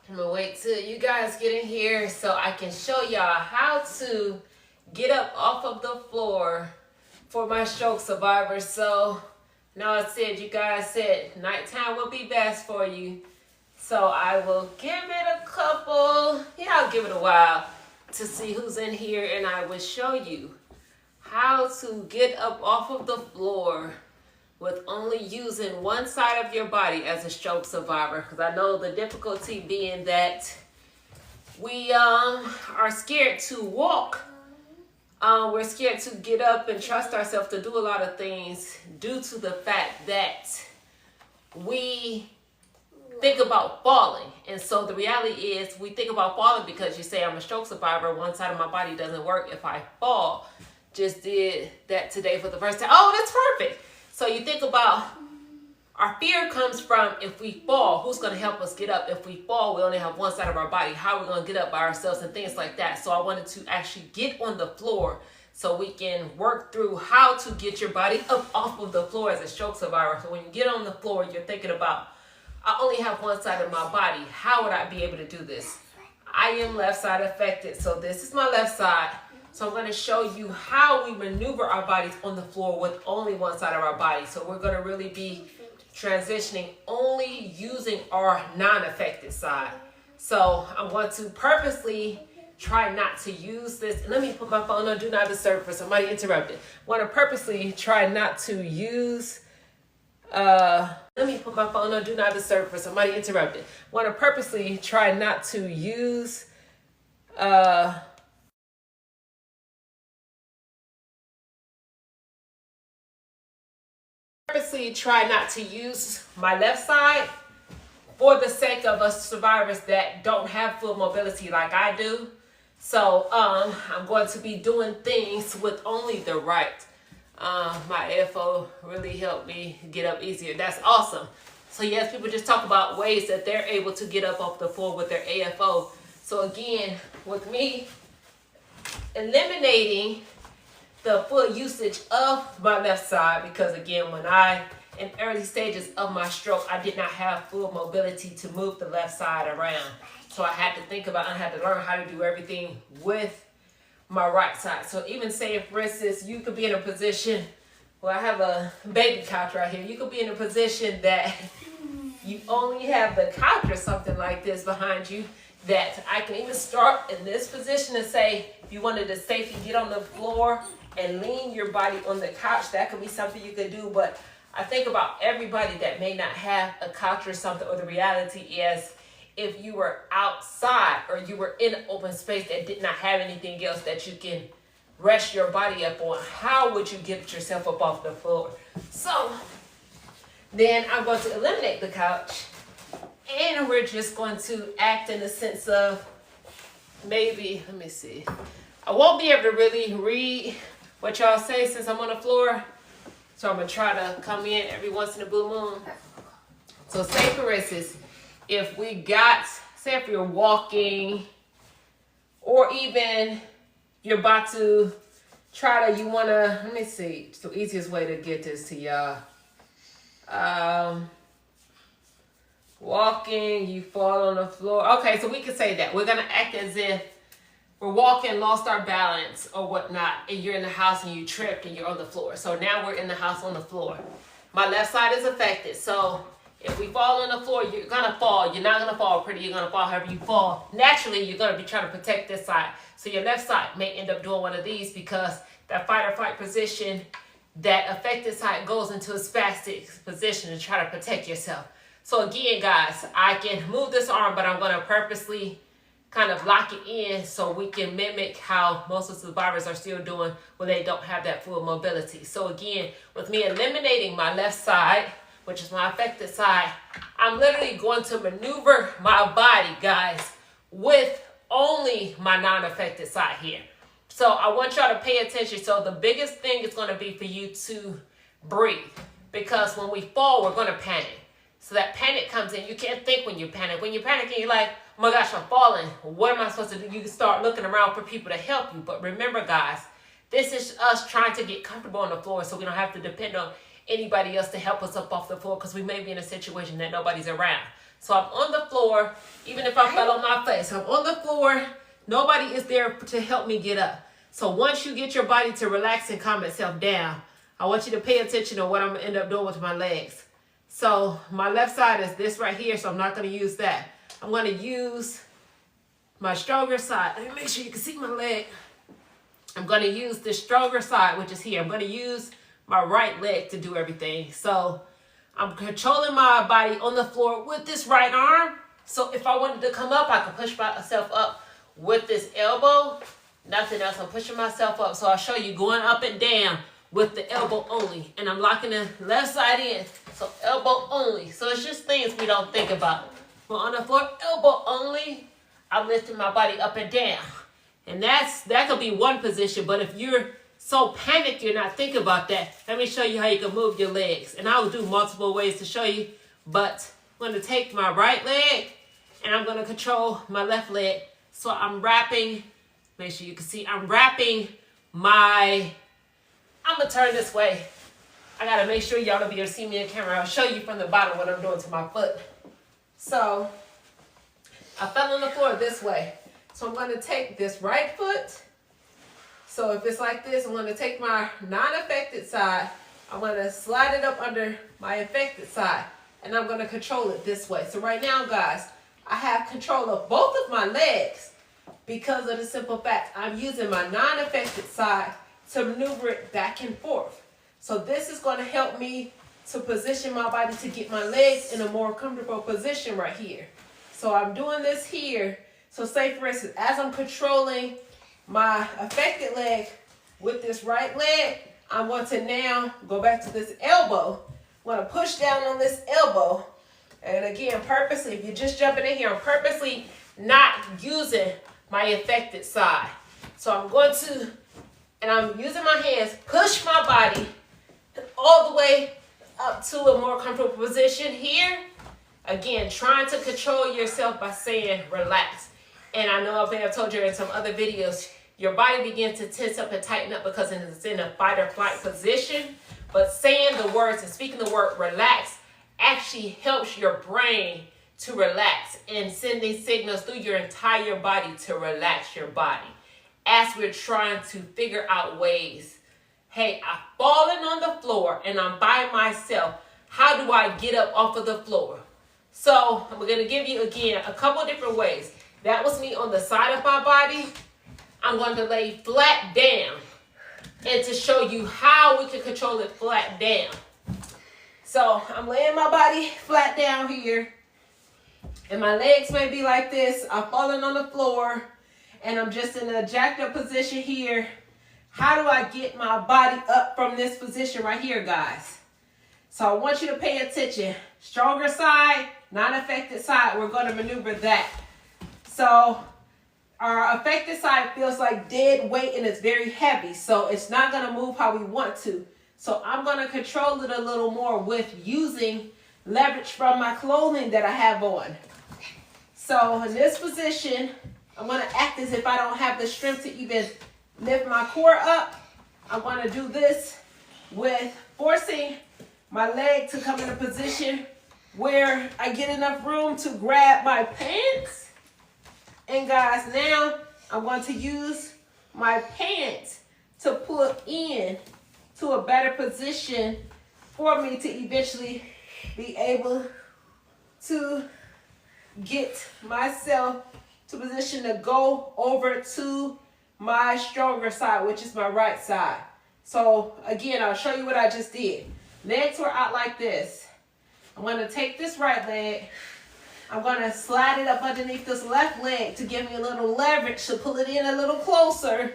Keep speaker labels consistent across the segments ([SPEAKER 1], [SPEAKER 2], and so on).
[SPEAKER 1] I'm gonna wait till you guys get in here so I can show y'all how to get up off of the floor for my stroke survivors. So now I said, you guys said nighttime will be best for you. So I will give it a couple, I'll give it a while to see who's in here, and I will show you how to get up off of the floor with only using one side of your body as a stroke survivor. Because I know the difficulty being that we are scared to walk. We're scared to get up and trust ourselves to do a lot of things due to the fact that we think about falling. And so the reality is we think about falling because you say, I'm a stroke survivor, one side of my body doesn't work. If I fall, just did that today for the first time. Oh, that's perfect. So you think about, our fear comes from, if we fall, who's going to help us get up? If we fall, we only have one side of our body. How are we going to get up by ourselves and things like that? So I wanted to actually get on the floor so we can work through how to get your body up off of the floor as a stroke survivor. So when you get on the floor, you're thinking about, I only have one side of my body. How would I be able to do this? I am left side affected. So this is my left side. So I'm going to show you how we maneuver our bodies on the floor with only one side of our body. So we're going to really be transitioning only using our non-affected side. So I'm going to purposely try not to use this. And let me put my phone on do not disturb for somebody interrupted. I want to purposely try not to use let me put my phone on do not disturb for somebody interrupted. I want to purposely try not to use purposely try not to use my left side for the sake of us survivors that don't have full mobility like I do. So I'm going to be doing things with only the right. My AFO really helped me get up easier. That's awesome. So yes, people just talk about ways that they're able to get up off the floor with their AFO. So again, with me eliminating the full usage of my left side, because again, when in early stages of my stroke, I did not have full mobility to move the left side around. So I had to think about, I had to learn how to do everything with my right side. So even say, for instance, you could be in a position, well, I have a baby couch right here. You could be in a position that you only have the couch or something like this behind you, that I can even start in this position and say, if you wanted to safely get on the floor and lean your body on the couch, that could be something you could do. But I think about everybody that may not have a couch or something, or the reality is, if you were outside or you were in an open space that did not have anything else that you can rest your body up on, how would you get yourself up off the floor? So then I'm going to eliminate the couch, and we're just going to act in the sense of maybe, let me see. I won't be able to really read what y'all say since I'm on the floor. So I'm going to try to come in every once in a blue moon. So say for instance, if we got, say if you're walking, or even you're about to try to, you want to, let me see, it's the easiest way to get this to y'all. Walking, you fall on the floor. Okay, so we can say that. We're going to act as if we're walking, lost our balance or whatnot, and you're in the house and you tripped and you're on the floor. So now we're in the house on the floor. My left side is affected. So if we fall on the floor, you're going to fall. You're not going to fall pretty. You're going to fall however you fall. Naturally, you're going to be trying to protect this side. So your left side may end up doing one of these, because that fight or flight position, that affected side goes into a spastic position to try to protect yourself. So again, guys, I can move this arm, but I'm going to purposely kind of lock it in so we can mimic how most of the survivors are still doing when they don't have that full mobility. So again, with me eliminating my left side, which is my affected side, I'm literally going to maneuver my body, guys, with only my non-affected side here. So I want y'all to pay attention. So the biggest thing is going to be for you to breathe, because when we fall, we're going to panic. So that panic comes in. You can't think when you panic. When you're panicking, you're like, oh my gosh, I'm falling. What am I supposed to do? You can start looking around for people to help you. But remember, guys, this is us trying to get comfortable on the floor so we don't have to depend on anybody else to help us up off the floor because we may be in a situation that nobody's around. So I'm on the floor, even if I fell on my face. I'm on the floor. Nobody is there to help me get up. So once you get your body to relax and calm itself down, I want you to pay attention to what I'm going to end up doing with my legs. So my left side is this right here, so I'm not going to use that. I'm going to use my stronger side. Let me make sure you can see my leg. I'm going to use the stronger side, which is here. I'm going to use my right leg to do everything. So I'm controlling my body on the floor with this right arm. So if I wanted to come up, I can push myself up with this elbow. Nothing else. I'm pushing myself up. So I'll show you going up and down with the elbow only. And I'm locking the left side in. So elbow only. So it's just things we don't think about. But on the floor, elbow only, I'm lifting my body up and down. And that could be one position. But if you're so panicked you're not thinking about that, let me show you how you can move your legs. And I will do multiple ways to show you. But I'm going to take my right leg and I'm going to control my left leg. So I'm wrapping, make sure you can see, I'm wrapping I'm going to turn this way. I got to make sure y'all don't be able to see me in camera. I'll show you from the bottom what I'm doing to my foot. So I fell on the floor this way. So I'm going to take this right foot. So if it's like this, I'm going to take my non-affected side. I'm going to slide it up under my affected side. And I'm going to control it this way. So right now, guys, I have control of both of my legs because of the simple fact I'm using my non-affected side to maneuver it back and forth. So this is going to help me to position my body to get my legs in a more comfortable position right here. So I'm doing this here. So say for instance, as I'm controlling my affected leg with this right leg, I want to now go back to this elbow. I'm going to push down on this elbow. And again, purposely, if you're just jumping in here, I'm purposely not using my affected side. So I'm going to, and I'm using my hands, push my body all the way up to a more comfortable position here. Again, trying to control yourself by saying relax. And I know I've told you in some other videos, your body begins to tense up and tighten up because it's in a fight or flight position. But saying the words and speaking the word relax actually helps your brain to relax and sending signals through your entire body to relax your body. As we're trying to figure out ways, hey, I've fallen on the floor and I'm by myself. How do I get up off of the floor? So I'm going to give you, again, a couple different ways. That was me on the side of my body. I'm going to lay flat down and to show you how we can control it flat down. So I'm laying my body flat down here and my legs may be like this. I'm falling on the floor and I'm just in a jacked up position here. How do I get my body up from this position right here, guys? So I want you to pay attention. Stronger side, non-affected side, we're going to maneuver that. So our affected side feels like dead weight and it's very heavy. So it's not going to move how we want to. So I'm going to control it a little more with using leverage from my clothing that I have on. So in this position, I'm going to act as if I don't have the strength to even lift my core up. I'm going to do this with forcing my leg to come in a position where I get enough room to grab my pants. And guys, now I'm going to use my pants to pull in to a better position for me to eventually be able to get myself to position to go over to my stronger side, which is my right side. So again, I'll show you what I just did. Legs were out like this. I'm going to take this right leg. I'm going to slide it up underneath this left leg to give me a little leverage to pull it in a little closer,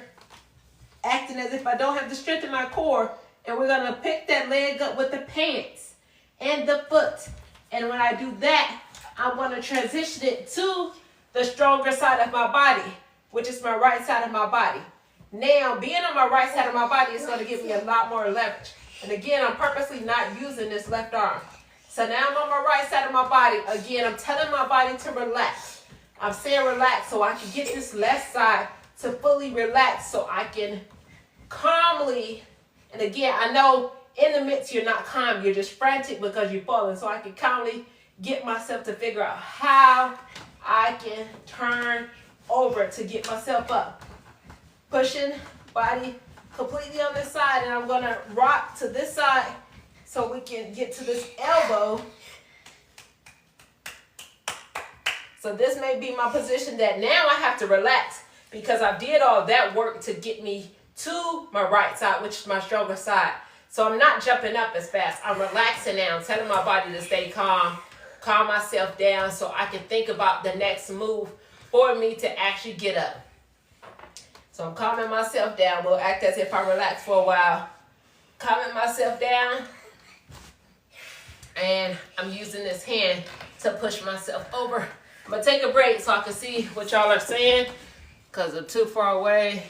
[SPEAKER 1] acting as if I don't have the strength in my core. And we're going to pick that leg up with the pants and the foot. And when I do that, I'm going to transition it to the stronger side of my body, which is my right side of my body. Now, being on my right side of my body is going to give me a lot more leverage. And again, I'm purposely not using this left arm. So now I'm on my right side of my body. Again, I'm telling my body to relax. I'm saying relax so I can get this left side to fully relax so I can calmly, and again, I know in the midst you're not calm, you're just frantic because you're falling. So I can calmly get myself to figure out how I can turn over to get myself up. Pushing body completely on this side, and I'm gonna rock to this side so we can get to this elbow. So this may be my position that now I have to relax because I did all that work to get me to my right side, which is my stronger side. So I'm not jumping up as fast. I'm relaxing now. I'm telling my body to stay calm, calm myself down so I can think about the next move for me to actually get up. So I'm calming myself down. We'll act as if I relax for a while. Calming myself down. And I'm using this hand to push myself over. I'm going to take a break so I can see what y'all are saying because I'm too far away.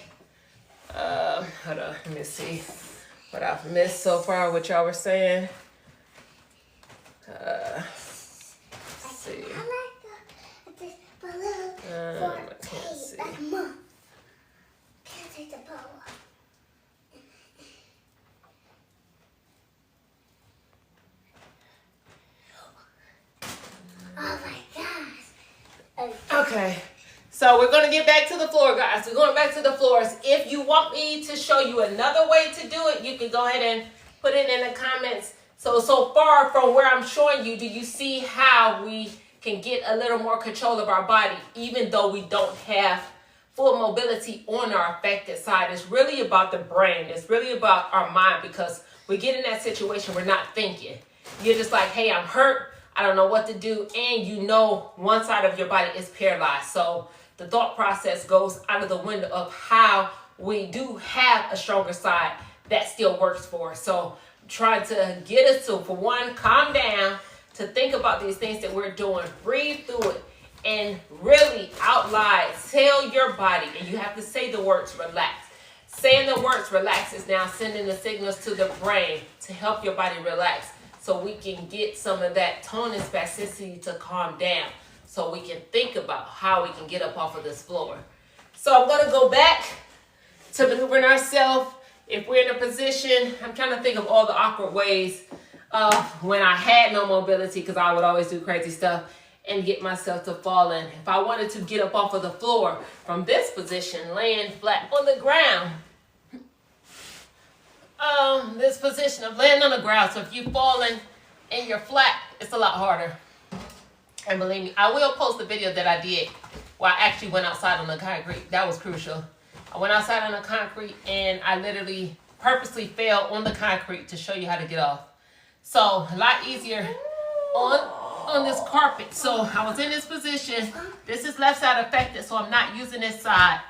[SPEAKER 1] Hold on. Let me see what I've missed so far, what y'all were saying. Let's see. I can't see. Take the power. Oh my gosh. Okay. So we're going to get back to the floor, guys. We're going back to the floors. If you want me to show you another way to do it, you can go ahead and put it in the comments. So far from where I'm showing you, do you see how we can get a little more control of our body, even though we don't have full mobility on our affected side? It's really about the brain. It's really about our mind, because we get in that situation, we're not thinking. You're just like, hey, I'm hurt. I don't know what to do. And you know one side of your body is paralyzed. So the thought process goes out of the window of how we do have a stronger side that still works for us. So trying to get us to, for one, calm down, to think about these things that we're doing, breathe through it, and really out loud tell your body, and you have to say the words relax. Saying the words relax is now sending the signals to the brain to help your body relax, so we can get some of that tone and spasticity to calm down, so we can think about how we can get up off of this floor. So I'm going to go back to maneuvering ourselves. If we're in a position, I'm trying to think of all the awkward ways when I had no mobility, because I would always do crazy stuff and get myself to falling. If I wanted to get up off of the floor from this position, laying flat on the ground, this position of laying on the ground. So if you're falling and you're flat, it's a lot harder. And believe me, I will post the video that I did where I actually went outside on the concrete. That was crucial. I went outside on the concrete and I literally purposely fell on the concrete to show you how to get off. So a lot easier on this carpet. So I was in this position. This is left side affected, so I'm not using this side.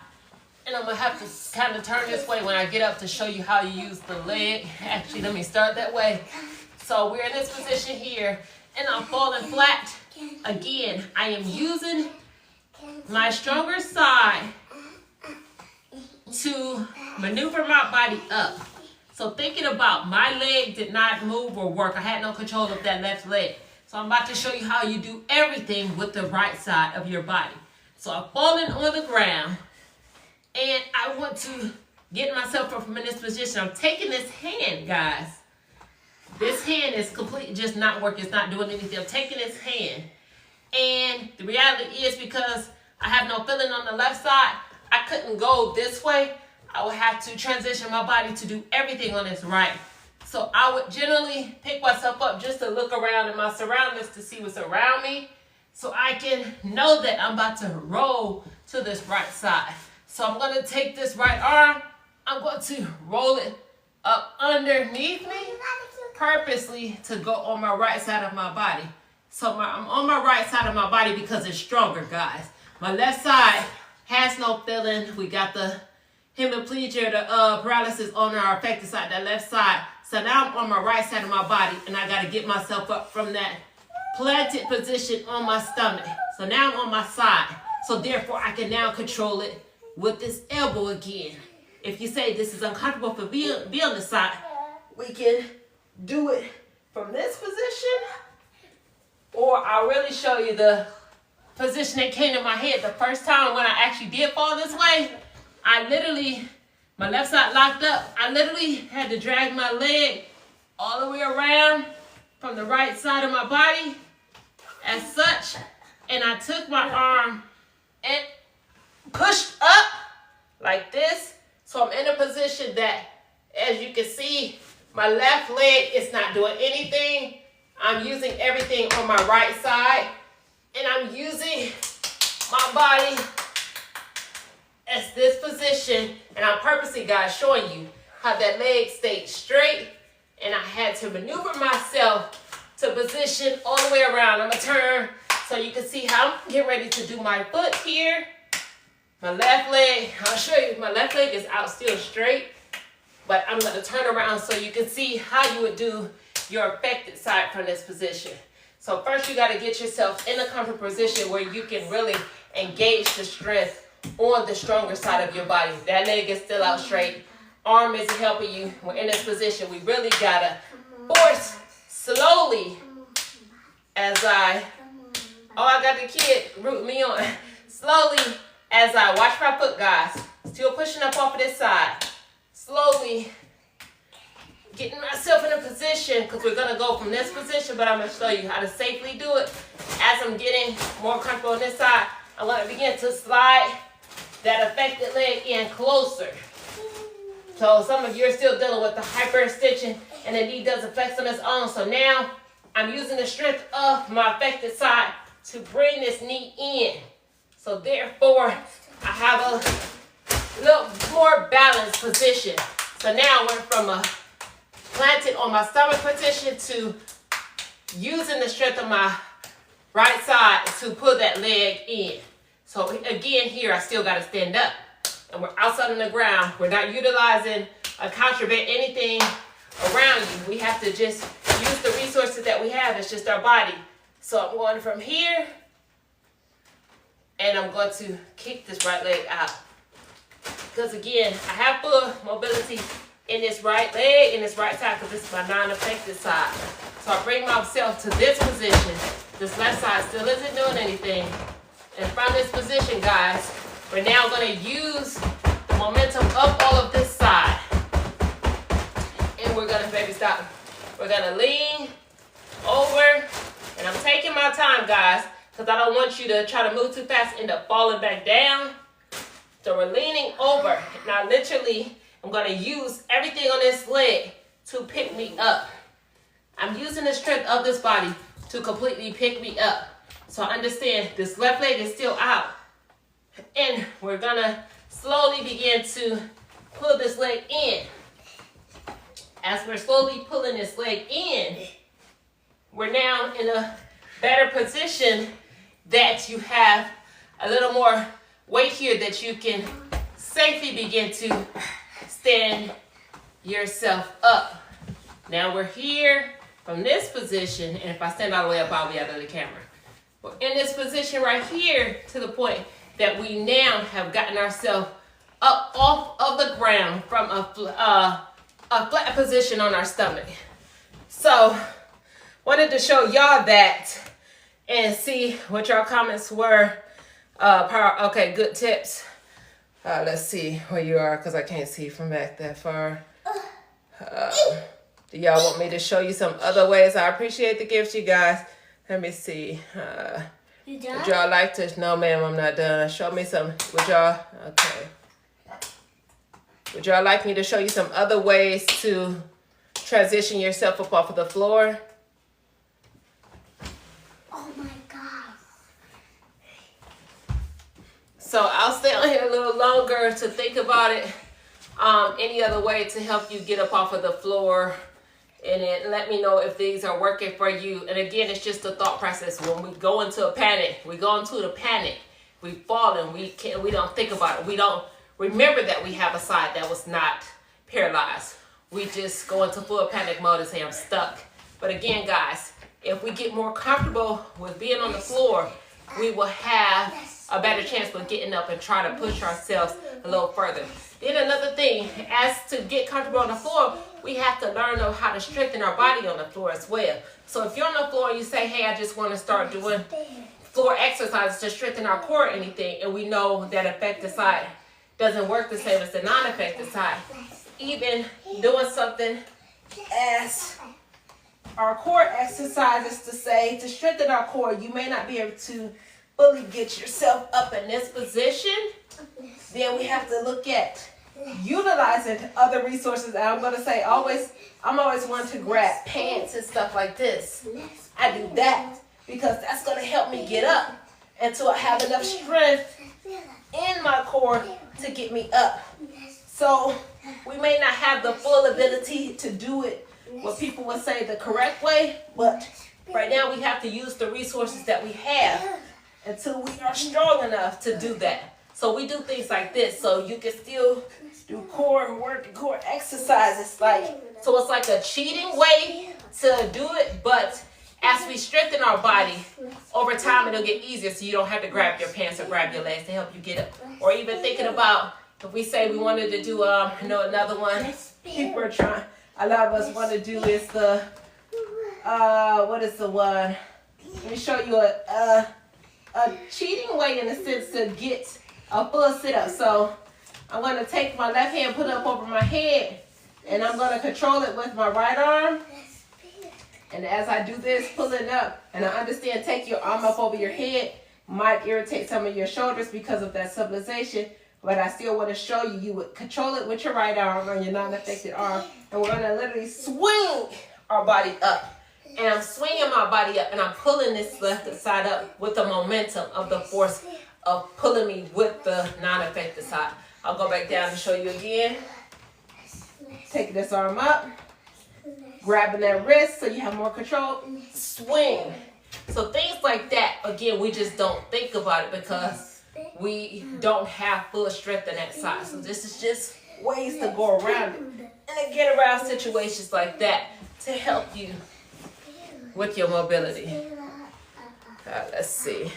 [SPEAKER 1] And I'm going to have to kind of turn this way when I get up to show you how you use the leg. Actually, let me start that way. So we're in this position here, and I'm falling flat. Again, I am using my stronger side to maneuver my body up. So thinking about my leg did not move or work. I had no control of that left leg. So I'm about to show you how you do everything with the right side of your body. So I'm falling on the ground, and I want to get myself up from in this position. I'm taking this hand, guys. This hand is completely just not working. It's not doing anything. I'm taking this hand. And the reality is, because I have no feeling on the left side, I couldn't go this way. I would have to transition my body to do everything on this right. So I would generally pick myself up just to look around in my surroundings to see what's around me, so I can know that I'm about to roll to this right side. So I'm going to take this right arm. I'm going to roll it up underneath me purposely to go on my right side of my body. So I'm on my right side of my body because it's stronger, guys. My left side has no feeling. We got the hemiplegia, the paralysis on our affected side, that left side. So now I'm on my right side of my body, and I got to get myself up from that planted position on my stomach. So now I'm on my side. So therefore, I can now control it with this elbow again. If you say this is uncomfortable for be on the side, we can do it from this position, or I'll really show you the position that came to my head. The first time when I actually did fall this way, I literally, my left side locked up. I literally had to drag my leg all the way around from the right side of my body as such. And I took my arm and pushed up like this. So I'm in a position that, as you can see, my left leg is not doing anything. I'm using everything on my right side. And I'm using my body as this position. And I'm purposely, guys, showing you how that leg stayed straight. And I had to maneuver myself to position all the way around. I'm going to turn so you can see how I'm getting ready to do my foot here. My left leg, I'll show you, my left leg is out still straight. But I'm going to turn around so you can see how you would do your affected side from this position. So first you got to get yourself in a comfortable position where you can really engage the strength on the stronger side of your body. That leg is still out straight. Arm isn't helping you. We're in this position. We really got to force slowly as I got the kid rooting me on. Slowly as I watch my foot, guys. Still pushing up off of this side. Slowly getting myself in a position, because we're going to go from this position, but I'm going to show you how to safely do it. As I'm getting more comfortable on this side, I'm going to begin to slide that affected leg in closer. So some of you are still dealing with the hyperextension, and the knee doesn't flex on its own. So now I'm using the strength of my affected side to bring this knee in. So therefore, I have a little more balanced position. So now I went from a planted on my stomach position to using the strength of my right side to pull that leg in. So again, here I still got to stand up. And we're outside on the ground. We're not utilizing or contravent anything around you. We have to just use the resources that we have. It's just our body. So I'm going from here, and I'm going to kick this right leg out. Because again, I have full mobility in this right leg, in this right side, because this is my non-affected side. So I bring myself to this position. This left side still isn't doing anything. And from this position, guys, we're now going to use the momentum of all of this side. And we're going to, baby, stop. We're going to lean over. And I'm taking my time, guys, because I don't want you to try to move too fast and end up falling back down. So we're leaning over. Now, literally, I'm going to use everything on this leg to pick me up. I'm using the strength of this body to completely pick me up. So understand, this left leg is still out. And we're going to slowly begin to pull this leg in. As we're slowly pulling this leg in, we're now in a better position that you have a little more weight here that you can safely begin to stand yourself up. Now we're here from this position, and if I stand all the way up, I'll be out of the camera. We're in this position right here to the point that we now have gotten ourselves up off of the ground from a flat position on our stomach. So, wanted to show y'all that and see what y'all comments were. Okay, good tips. Let's see where you are, because I can't see from back that far. Do y'all want me to show you some other ways? I appreciate the gifts, you guys. Let me see.
[SPEAKER 2] You done?
[SPEAKER 1] Would y'all like to? No, ma'am, I'm not done. Show me some. Would y'all? Okay. Would y'all like me to show you some other ways to transition yourself up off of the floor?
[SPEAKER 2] Oh my God.
[SPEAKER 1] So I'll stay on here a little longer to think about it. Any other way to help you get up off of the floor, and then let me know if these are working for you. And again, it's just a thought process. When we go into a panic, we go into the panic. We fall and we don't think about it. We don't remember that we have a side that was not paralyzed. We just go into full panic mode and say, I'm stuck. But again, guys, if we get more comfortable with being on the floor, we will have a better chance of getting up and try to push ourselves a little further. Then another thing, as to get comfortable on the floor, we have to learn how to strengthen our body on the floor as well. So if you're on the floor and you say, hey, I just want to start doing floor exercises to strengthen our core or anything, and we know that affected side doesn't work the same as the non-affected side, even doing something as our core exercises to strengthen our core. You may not be able to fully get yourself up in this position. Then we have to look at utilizing other resources. And I'm going to say I'm always one to grab pants and stuff like this. I do that because that's going to help me get up until I have enough strength in my core to get me up. So we may not have the full ability to do it, what people would say the correct way, but right now we have to use the resources that we have until we are strong enough to do that. So we do things like this, so you can still do core work and core exercises. So it's like a cheating way to do it, but as we strengthen our body, over time it'll get easier so you don't have to grab your pants or grab your legs to help you get up. Or even thinking about, if we say we wanted to do, another one, people are trying, a lot of us want to do is the, what is the one? Let me show you a cheating way in a sense to get a full sit-up. So I'm going to take my left hand, put it up over my head, and I'm going to control it with my right arm. And as I do this, pulling up, and I understand take your arm up over your head might irritate some of your shoulders because of that stabilization, but I still want to show you, you would control it with your right arm on your non-affected arm, and we're going to literally swing our body up. And I'm swinging my body up, and I'm pulling this left side up with the momentum of the force of pulling me with the non-affected side. I'll go back down and show you again. Take this arm up. Grabbing that wrist so you have more control. Swing. So things like that, again, we just don't think about it because we don't have full strength in that side. So this is just ways to go around it. And then get around situations like that to help you with your mobility. Let's see.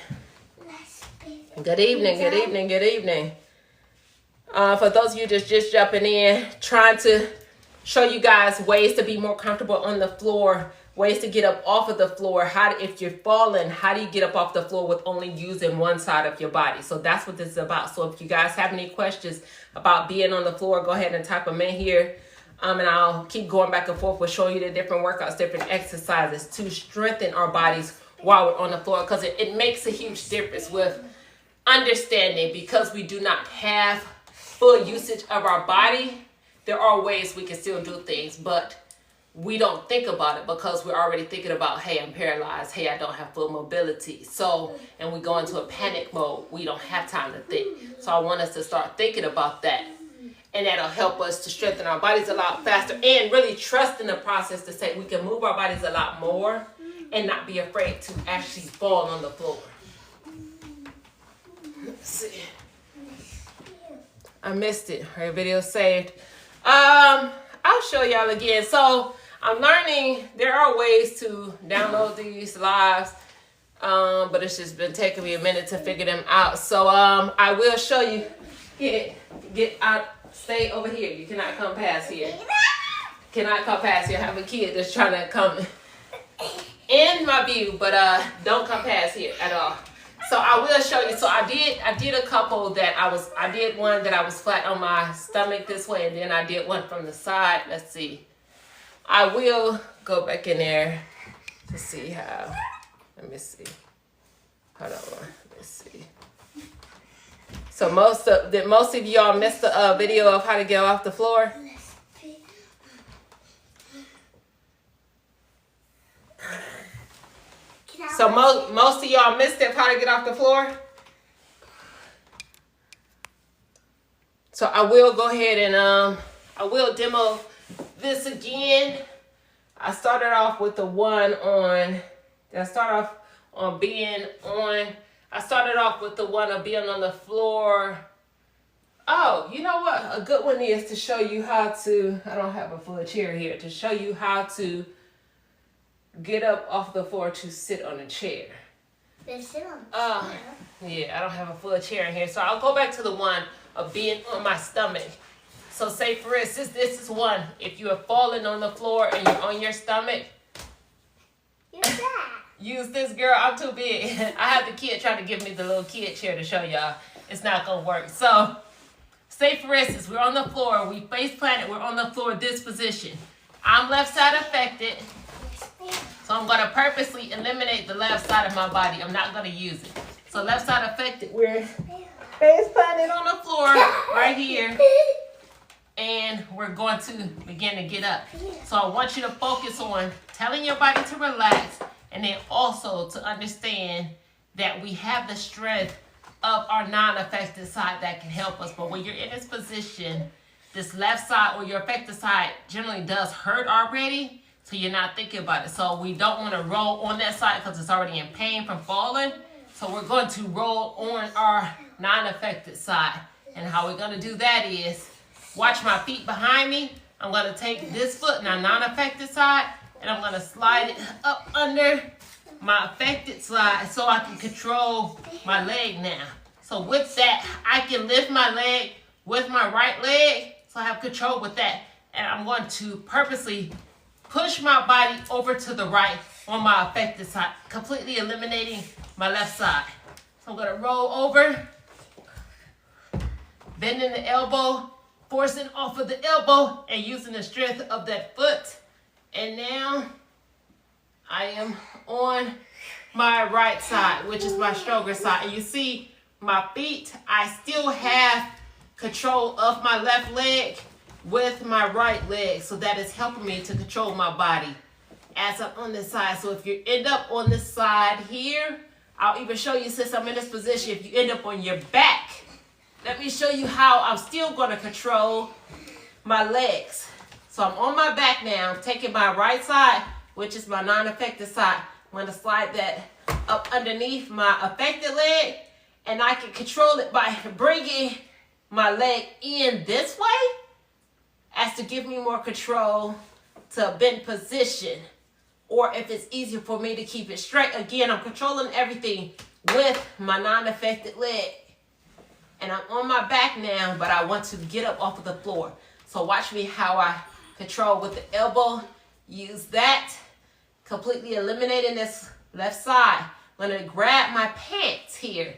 [SPEAKER 1] Good evening, good evening, good evening. For those of you just jumping in, trying to show you guys ways to be more comfortable on the floor, ways to get up off of the floor. If you're falling, how do you get up off the floor with only using one side of your body? So that's what this is about. So if you guys have any questions about being on the floor, go ahead and type them in here. And I'll keep going back and forth with showing you the different workouts, different exercises to strengthen our bodies while we're on the floor, because it makes a huge difference with understanding, because we do not have full usage of our body. There are ways we can still do things, but we don't think about it because we're already thinking about, hey, I'm paralyzed. Hey, I don't have full mobility. So, and we go into a panic mode. We don't have time to think. So I want us to start thinking about that. And that'll help us to strengthen our bodies a lot faster and really trust in the process to say we can move our bodies a lot more and not be afraid to actually fall on the floor. Let's see. I missed it. Her video saved. I'll show y'all again. So I'm learning there are ways to download these lives, but it's just been taking me a minute to figure them out. So I will show you. Get out. Stay over here. You cannot come past here. Cannot come past here. I have a kid that's trying to come in my view, but don't come past here at all. So I will show you. So I did a couple that I did one that I was flat on my stomach this way, and then I did one from the side. Let's see. I will go back in there to see how. Let me see. Hold on. Let's see. So most of y'all missed the video of how to get off the floor. So most of y'all missed it, how to get off the floor. So I will go ahead and I will demo this again. I started off with the one on. I started off with the one of being on the floor. Oh, you know what? A good one is to show you how to. I don't have a full chair here to show you how to get up off the floor to sit on a chair.
[SPEAKER 2] Sit on a chair?
[SPEAKER 1] Yeah, I don't have a full chair in here. So I'll go back to the one of being on my stomach. So say for instance, this is one. If you are falling on the floor and you're on your stomach.
[SPEAKER 2] Use that.
[SPEAKER 1] Use this, girl. I'm too big. I have the kid trying to give me the little kid chair to show y'all. It's not going to work. So say for instance, we're on the floor. We face planted. We're on the floor this position. I'm left side affected. So I'm gonna purposely eliminate the left side of my body. I'm not gonna use it. So left side affected, we're face planted on the floor right here. And we're going to begin to get up. So I want you to focus on telling your body to relax, and then also to understand that we have the strength of our non-affected side that can help us. But when you're in this position, this left side or your affected side generally does hurt already, so you're not thinking about it. So we don't want to roll on that side because it's already in pain from falling. So we're going to roll on our non-affected side. And how we're going to do that is, watch my feet behind me. I'm going to take this foot, now non-affected side, and I'm going to slide it up under my affected side so I can control my leg now. So with that, I can lift my leg with my right leg, so I have control with that. And I'm going to purposely push my body over to the right on my affected side, completely eliminating my left side. So I'm going to roll over, bending the elbow, forcing off of the elbow and using the strength of that foot. And now I am on my right side, which is my stronger side. And you see my feet, I still have control of my left leg with my right leg. So that is helping me to control my body as I'm on this side. So if you end up on this side here, I'll even show you, since I'm in this position, if you end up on your back, let me show you how I'm still going to control my legs. So I'm on my back now, taking my right side, which is my non-affected side. I'm going to slide that up underneath my affected leg, and I can control it by bringing my leg in this way as to give me more control to bend position, or if it's easier for me to keep it straight. Again, I'm controlling everything with my non-affected leg. And I'm on my back now, but I want to get up off of the floor. So watch me how I control with the elbow. Use that. Completely eliminating this left side. I'm going to grab my pants here.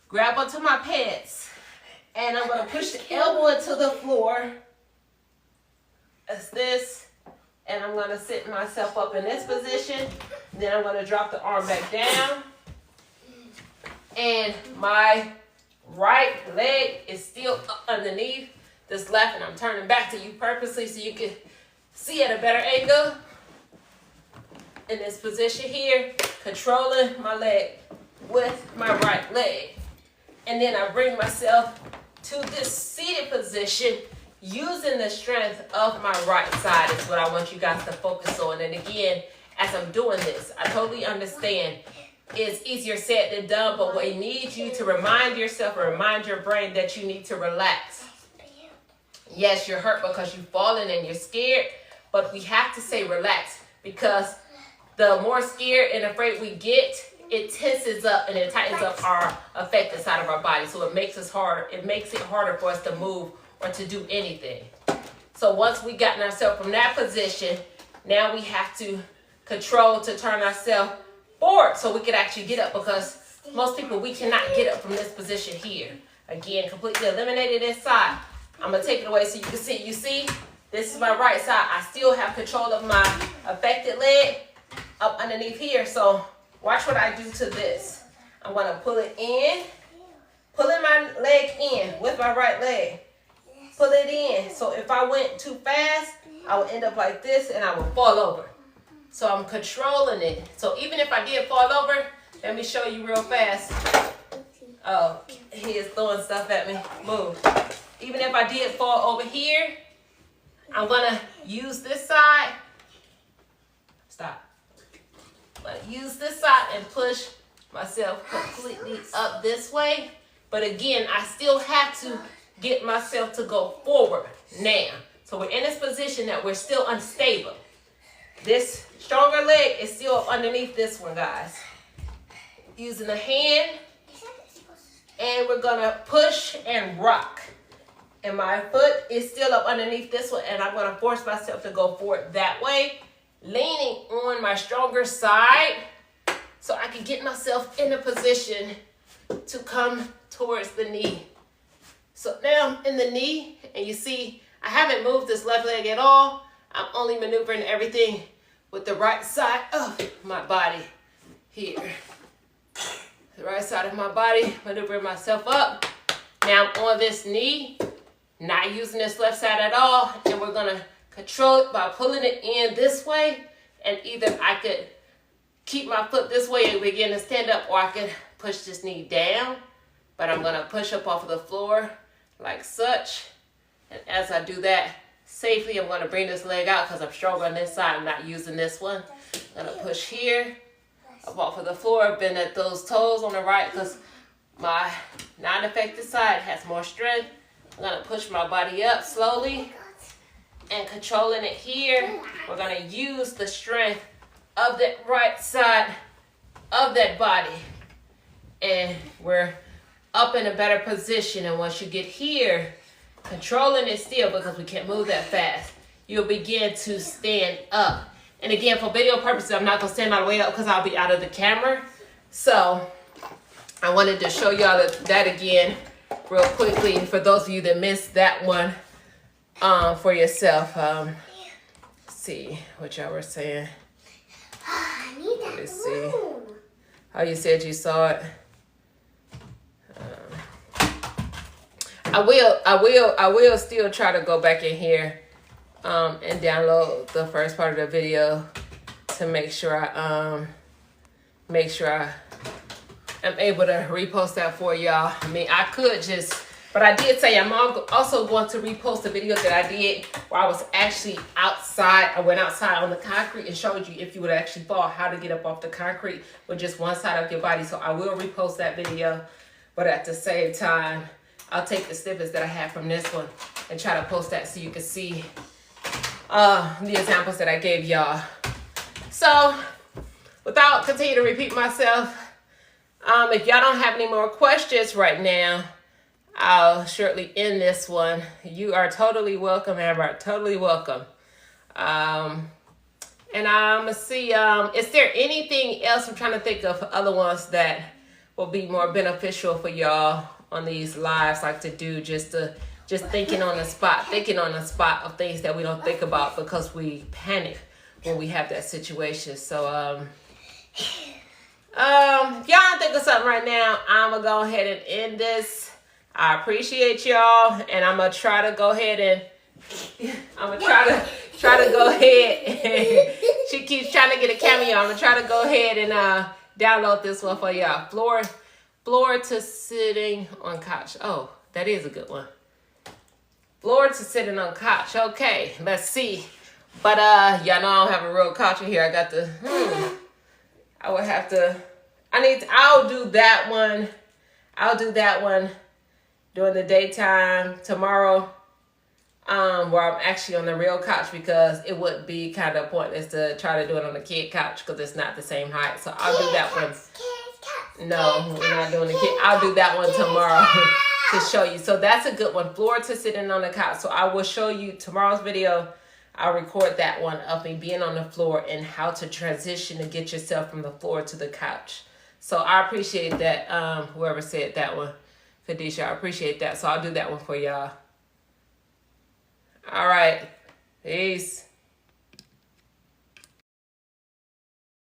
[SPEAKER 1] Grab onto my pants. And I'm going to push the elbow into the floor. That's this. And I'm going to sit myself up in this position. Then I'm going to drop the arm back down. And my right leg is still up underneath this left, and I'm turning back to you purposely so you can see at a better angle. In this position here, controlling my leg with my right leg. And then I bring myself to this seated position using the strength of my right side is what I want you guys to focus on. And again, as I'm doing this, I totally understand it's easier said than done, but we need you to remind yourself or remind your brain that you need to relax. Yes, you're hurt because you've fallen and you're scared, but we have to say relax, because the more scared and afraid we get, it tenses up and it tightens up our affected side of our body. So it makes us harder. It makes it harder for us to move or to do anything. So once we gotten ourselves from that position, now we have to control to turn ourselves forward so we can actually get up, because most people, we cannot get up from this position here. Again, completely eliminated this side. I'm going to take it away so you can see. You see, this is my right side. I still have control of my affected leg up underneath here. So watch what I do to this. I'm going to pull it in, pulling my leg in with my right leg. Pull it in. So if I went too fast, I would end up like this and I would fall over. So I'm controlling it. So even if I did fall over, let me show you real fast. Oh, he is throwing stuff at me. Move. Even if I did fall over here, I'm going to use this side. Stop. I'm going to use this side and push myself completely up this way. But again, I still have to get myself to go forward now. So we're in this position that we're still unstable. This stronger leg is still up underneath this one, guys. Using the hand, and we're gonna push and rock. And my foot is still up underneath this one, and I'm gonna force myself to go forward that way, leaning on my stronger side so I can get myself in a position to come towards the knee. So now I'm in the knee, and you see I haven't moved this left leg at all. I'm only maneuvering everything with the right side of my body here. The right side of my body, maneuvering myself up. Now I'm on this knee, not using this left side at all, and we're gonna control it by pulling it in this way, and either I could keep my foot this way and begin to stand up, or I could push this knee down, but I'm gonna push up off of the floor like such, and as I do that safely, I'm gonna bring this leg out because I'm stronger on this side. I'm not using this one. I'm gonna push here, up off of the floor, bend at those toes on the right because my non-affected side has more strength. I'm gonna push my body up slowly and controlling it here. We're gonna use the strength of that right side of that body. And we're up in a better position. And once you get here, controlling it still because we can't move that fast, you'll begin to stand up. And again, for video purposes, I'm not gonna stand all the way up because I'll be out of the camera. So I wanted to show y'all that again real quickly for those of you that missed that one for yourself. Let's see what y'all were saying.
[SPEAKER 2] I need that
[SPEAKER 1] Let's see.
[SPEAKER 2] balloon.
[SPEAKER 1] Oh, you said you saw it. I will still try to go back in here and download the first part of the video to make sure I am able to repost that for y'all. I mean, I could just, but I did say I'm also going to repost the video that I did where I was actually outside. I went outside on the concrete and showed you if you would actually fall, how to get up off the concrete with just one side of your body. So I will repost that video, but at the same time, I'll take the snippets that I have from this one and try to post that so you can see the examples that I gave y'all. So without continuing to repeat myself, if y'all don't have any more questions right now, I'll shortly end this one. You are totally welcome, Amber. Totally welcome. And I'm gonna see, is there anything else? I'm trying to think of other ones that will be more beneficial for y'all on these lives, like to do just thinking on the spot of things that we don't think about because we panic when we have that situation. So if y'all don't think of something right now, I'm gonna go ahead and end this. I appreciate y'all, and I'm gonna try to go ahead and go ahead. She keeps trying to get a cameo. I'm gonna try to go ahead and download this one for y'all. Floor to sitting on couch. Oh, that is a good one. Floor to sitting on couch. Okay, let's see. But y'all know I don't have a real couch in here. I got the I would have to. I'll do that one. I'll do that one during the daytime tomorrow. Where I'm actually on the real couch because it would be kind of pointless to try to do it on the kid couch because it's not the same height. So I'll do that one. No, we're not doing the kid. I'll do that one tomorrow to show you. So that's a good one. Floor to sitting on the couch. So I will show you tomorrow's video. I'll record that one of me being on the floor and how to transition to get yourself from the floor to the couch. So I appreciate that. Whoever said that one, Khadisha, I appreciate that. So I'll do that one for y'all. All right. Peace.